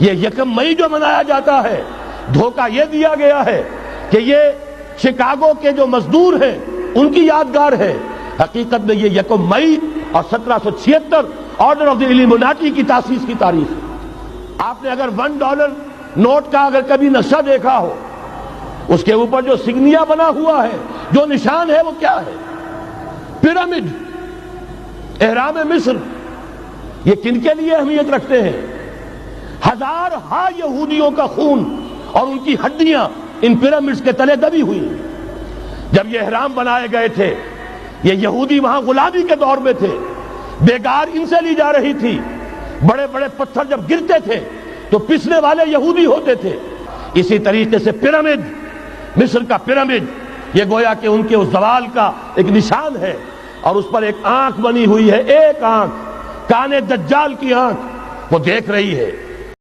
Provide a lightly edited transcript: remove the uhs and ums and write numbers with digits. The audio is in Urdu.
یہ یکم مئی جو منایا جاتا ہے، دھوکہ یہ دیا گیا ہے کہ یہ شکاگو کے جو مزدور ہیں ان کی یادگار ہے، حقیقت میں یہ یکم مئی اور 1776 آرڈر آف دی ایلیموناٹی کی تاسیس کی تاریخ ہے۔ آپ نے اگر $1 نوٹ کا اگر کبھی نقشہ دیکھا ہو، اس کے اوپر جو سگنیا بنا ہوا ہے، جو نشان ہے، وہ کیا ہے؟ پیرامڈ، احرام مصر۔ یہ کن کے لیے اہمیت رکھتے ہیں؟ ہزارہا یہودیوں کا خون اور ان کی ہڈیاں ان پیرامڈز کے تلے دبی ہوئی ہیں۔ جب یہ احرام بنائے گئے تھے، یہ یہودی وہاں غلامی کے دور میں تھے، بیگار ان سے لی جا رہی تھی، بڑے بڑے پتھر جب گرتے تھے تو پسنے والے یہودی ہوتے تھے۔ اسی طریقے سے پیرامڈ، مصر کا پیرامڈ، یہ گویا کہ ان کے اس زوال کا ایک نشان ہے، اور اس پر ایک آنکھ بنی ہوئی ہے، ایک آنکھ، کان دجال کی آنکھ، وہ دیکھ رہی ہے